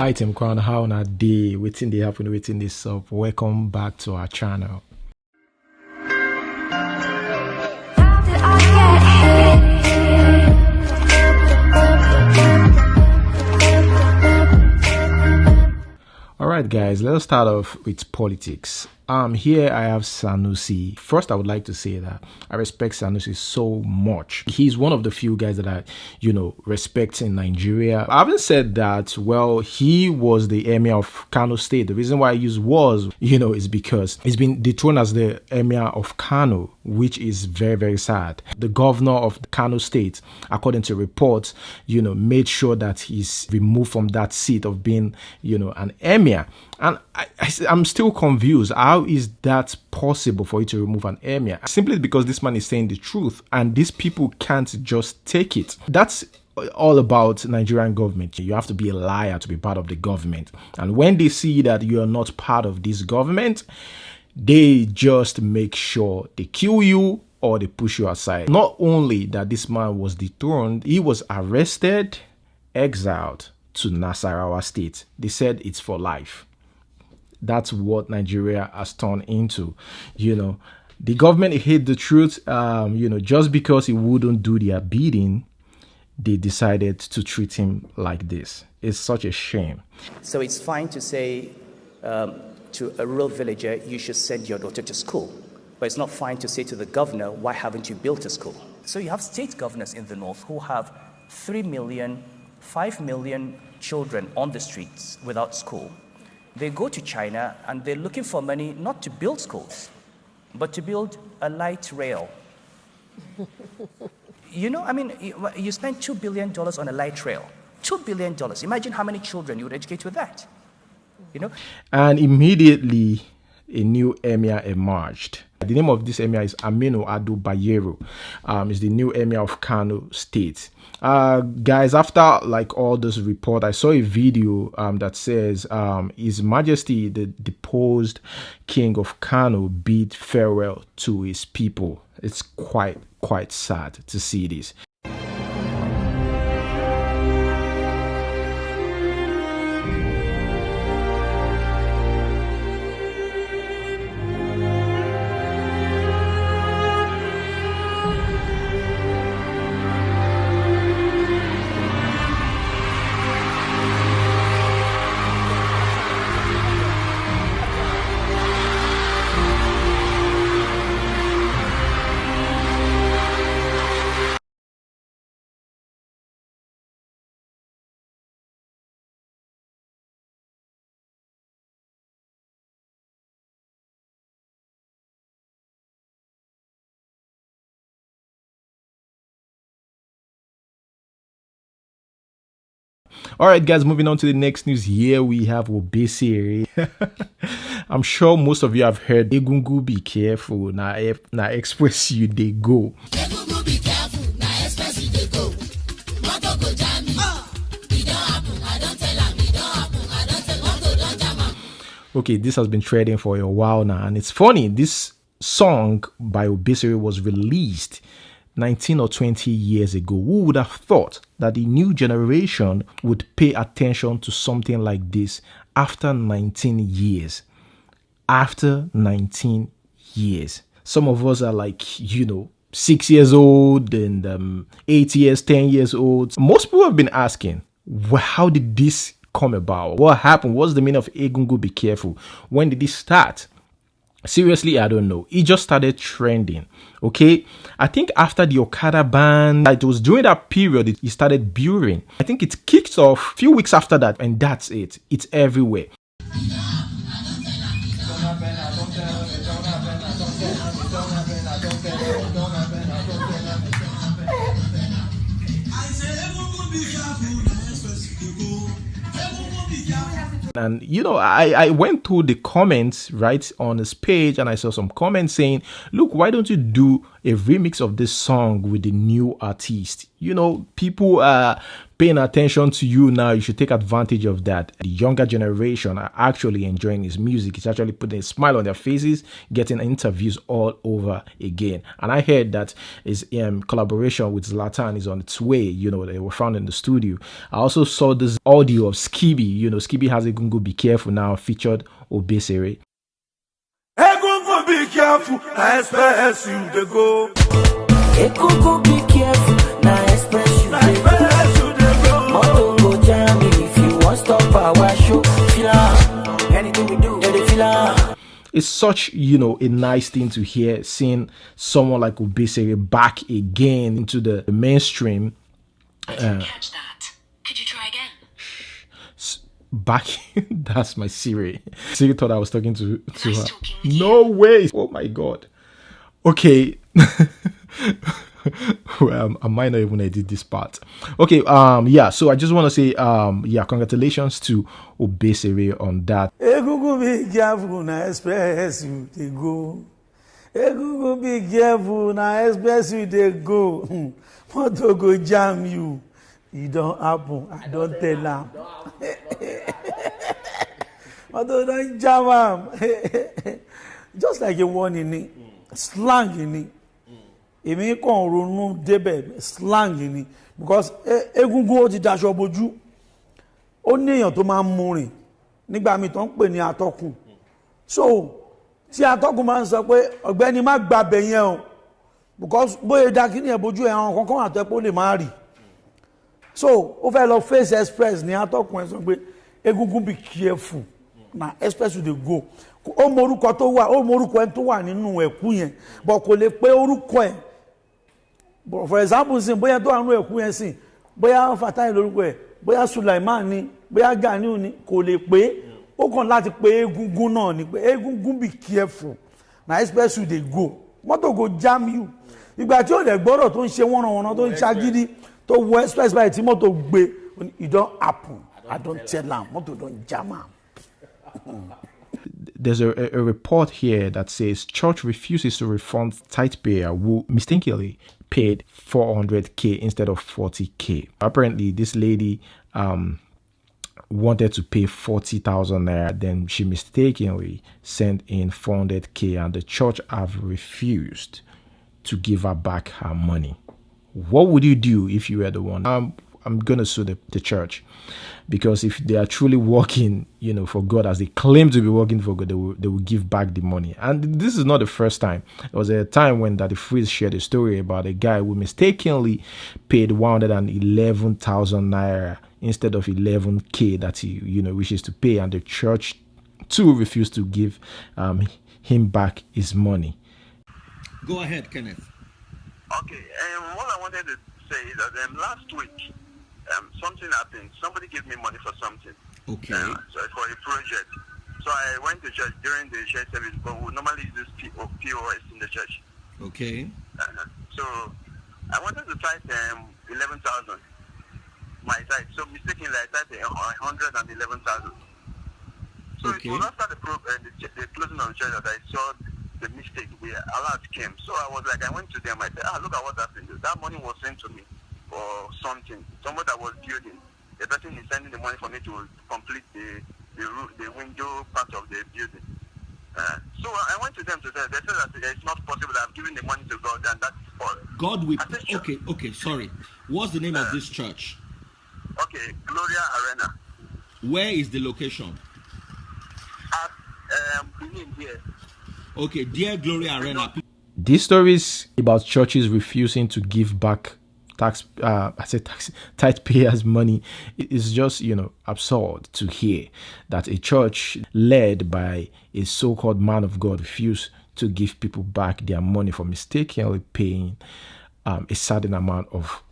Item crown how na day waiting they happen waiting this up. Welcome back to our channel. Alright guys, let's start off with politics. Here I have Sanusi. First, I would like to say that I respect Sanusi so much. He's one of the few guys that I, respect in Nigeria. I haven't said that, well, he was the Emir of Kano State. The reason why I use was, is because he's been dethroned as the Emir of Kano, which is very, very sad. The governor of Kano State, according to reports, made sure that he's removed from that seat of being, an Emir. And I'm still confused. How is that possible for you to remove an emir? Simply because this man is saying the truth and these people can't just take it. That's all about Nigerian government. You have to be a liar to be part of the government. And when they see that you are not part of this government, they just make sure they kill you or they push you aside. Not only that this man was dethroned, he was arrested, exiled to Nasarawa State. They said it's for life. That's what Nigeria has turned into. The government hid the truth. Just because he wouldn't do their bidding, they decided to treat him like this. It's such a shame. So it's fine to say to a rural villager, you should send your daughter to school. But it's not fine to say to the governor, why haven't you built a school? So you have state governors in the north who have 3 million, 5 million children on the streets without school. They go to China and they're looking for money not to build schools, but to build a light rail. You spend $2 billion on a light rail. $2 billion. Imagine how many children you would educate with that. And immediately a new emir emerged. The name of this emir is Aminu Ado Bayero. Is the new emir of Kano State. Guys, after all this report, I saw a video that says His Majesty the deposed King of Kano bid farewell to his people. It's quite sad to see this. All right, guys, moving on to the next news. Here we have Obesere. I'm sure most of you have heard Egungun, be careful. Now express you they go. Egungun, be careful. Now express you they go. Moto go jam me. It don't happen. I don't tell him. It don't happen. I don't tell Moto don't jam him. Okay, this has been trending for a while now, and it's funny. This song by Obesere was released 19 or 20 years ago. Who would have thought that the new generation would pay attention to something like this after 19 years? After 19 years. Some of us are 6 years old and 8 years, 10 years old. Most people have been asking, well, how did this come about? What happened? What's the meaning of Egungun, be careful? When did this start? Seriously, I don't know. It just started trending. Okay, I think after the Okada ban, it was during that period it started building. I think it kicked off a few weeks after that, and that's it. It's everywhere. And I went through the comments right on his page, and I saw some comments saying, look, why don't you do a remix of this song with the new artist? People are paying attention to you now. You should take advantage of that. The younger generation are actually enjoying his music. It's actually putting a smile on their faces, getting interviews all over again. And I heard that his collaboration with Zlatan is on its way. They were found in the studio. I also saw this audio of Skibby. Skibby has Egungun Be Careful now featured Obesere. Egungun be careful, I express you the go. Egungun be careful, now express you the go. Moto go jam me if you want stop our show. Anything we do, they feel. It's such, a nice thing to hear, seeing someone like Obesere back again into the mainstream. I didn't catch that. Could you try again? Back, that's my Siri. Siri thought I was talking to Nice her. talking with No way! Oh my god. Okay. Well, I might not even edit this part. Okay, so I just want to say, congratulations to Obesere on that. Egungun be careful, now express you the go. Egungun be careful, now express you the go. Moto go jam you. It don't happen. I don't tell them. Moto don't jam am. Just like a one in it, slang in it. Èmi kàn ronú débẹ̀ slang ni because egungun ó ti daṣọ bojú ó ní èèyàn tó máa ń mú rìn nígbà míì tó ń pè ní atọ́kùn so tí atọ́kùn máa ń sọ pé ọ̀gbẹ́ni má gbàbẹ̀ yẹn o because bóyá dákínì ẹ̀ bojú ẹ̀ àwọn kankan àtọ́ pé ó lè má rì so ó fẹ́ lọ face express ní atọ́kùn ẹ̀ sọ pé egungun be careful na express you dey go ó mọ orúkọ tó wà ó mọ orúkọ ẹ̀ tó wà nínú ẹ̀kú yẹn but kò lè pé orúkọ ẹ̀. But for example, sin bóyá tó àánú ẹ̀kú yẹn sìn bóyá Fatai lórúkọ ẹ̀ bóyá Sulaiman ni bóyá Ganiu ni kò lè pé ó kàn láti pé egungun náà ni pé egungun be careful na express you dey go mọ́tò go jam you ìgbà tí ó lè gbọ́dọ̀ tó ń ṣe wọ́nranwọ́nran tó ń ṣagídí tó wọ express báyìí tí mọ́tò gbé it don happen I don tell am mọ́tò don jam am. There's a report here that says church refuses to refund tithe payer who mistakenly paid 400k instead of 40k. Apparently, this lady wanted to pay 40,000 naira, then she mistakenly sent in 400k, and the church have refused to give her back her money. What would you do if you were the one? I'm gonna sue the church, because if they are truly working, for God as they claim to be working for God, they will give back the money. And this is not the first time. There was a time when Daddy Freeze shared a story about a guy who mistakenly paid 111,000 naira instead of 11k that he wishes to pay, and the church too refused to give him back his money. Go ahead, Kenneth. Okay, what I wanted to say is that last week something happened. Somebody gave me money for something. Okay. So for a project. So I went to church during the church service, but we normally use POS in the church. Okay. So I wanted to type 11,000 my side. So mistakenly I typed 111,000. So Okay. it was after the closing of the church that I saw the mistake. The alert came. So I was like, I went to them. I said, look at what happened. That money was sent to me for something. Someone that was building. The person is sending the money for me to complete the window part of the building. So I went to them to say, they said that it's not possible that I'm giving the money to God, and that's false. God will. I said, sure. Okay, sorry. What's the name of this church? Okay, Gloria Arena. Where is the location? At Benin here. Okay, dear Gloria Arena. These stories about churches refusing to give back tithe payers money is just absurd to hear that a church led by a so-called man of God refused to give people back their money for mistakenly paying a certain amount of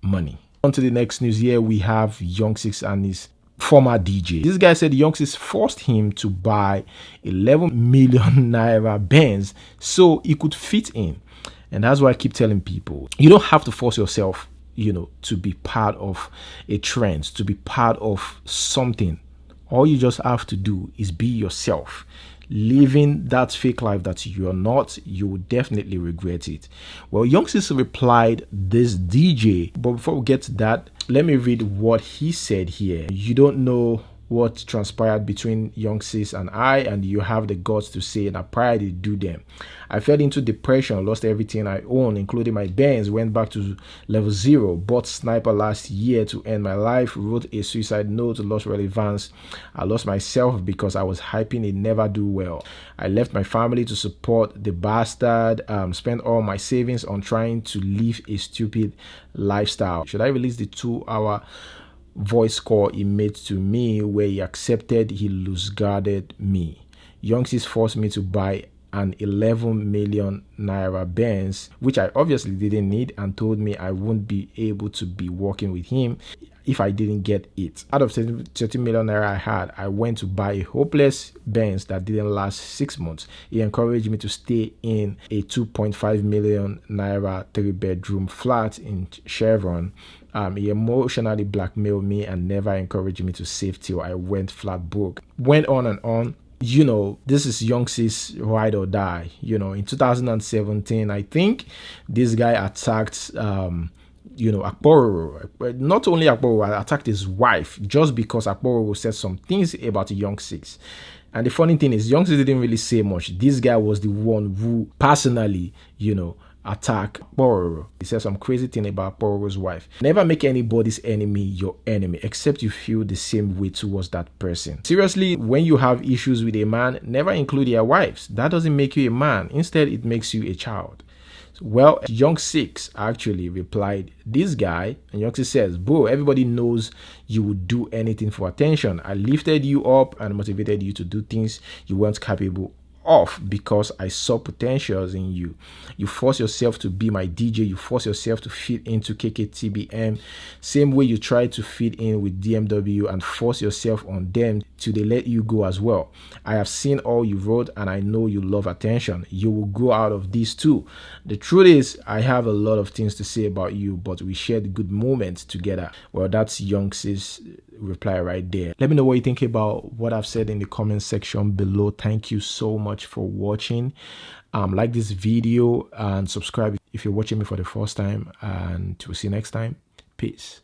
money. On to the next news. Here we have Young Six and his former DJ. This guy said Young Six forced him to buy 11 million naira Benz so he could fit in. And that's why I keep telling people, you don't have to force yourself, to be part of a trend, to be part of something. All you just have to do is be yourself. Living that fake life that you're not, you will definitely regret it. Well, Young Sis replied this DJ, but before we get to that, let me read what he said here. You don't know what transpired between young sis and I, and you have the guts to say na pride did do them. I fell into depression, lost everything I own, including my bands, went back to level 0, bought sniper last year to end my life, wrote a suicide note, lost relevance. I lost myself because I was hyping a never do well. I left my family to support the bastard, spent all my savings on trying to live a stupid lifestyle. Should I release the 2-hour voice call he made to me where he accepted he loose guarded me? Youngsis forced me to buy an 11 million naira Benz, which I obviously didn't need, and told me I wouldn't be able to be working with him if I didn't get it. Out of 30 million naira I had, I went to buy a hopeless Benz that didn't last 6 months. He encouraged me to stay in a 2.5 million naira 3-bedroom flat in Chevron. He emotionally blackmailed me and never encouraged me to save till I went flat broke. Went on and on. You know, this is young sis ride or die. You know, in 2017, I think this guy attacked Akpororo. Not only Akpororo, attacked his wife just because Akpororo said some things about young sis. And the funny thing is, young sis didn't really say much. This guy was the one who personally, attack Akpororo. He said some crazy thing about Akpororo's wife. Never make anybody's enemy your enemy, except you feel the same way towards that person. Seriously, when you have issues with a man, never include their wives. That doesn't make you a man. Instead, it makes you a child. Well, Young Six actually replied, this guy, and Young Six says, bro, everybody knows you would do anything for attention. I lifted you up and motivated you to do things you weren't capable off because I saw potentials in you. You force yourself to be my DJ. You force yourself to fit into KKTBM. Same way you try to fit in with DMW and force yourself on them till they let you go as well. I have seen all you wrote and I know you love attention. You will grow out of this too. The truth is, I have a lot of things to say about you, but we shared good moments together. Well, that's Young Sis reply right there. Let me know what you think about what I've said in the comment section below. Thank you so much for watching. Like this video and subscribe if you're watching me for the first time, and we'll see you next time. Peace.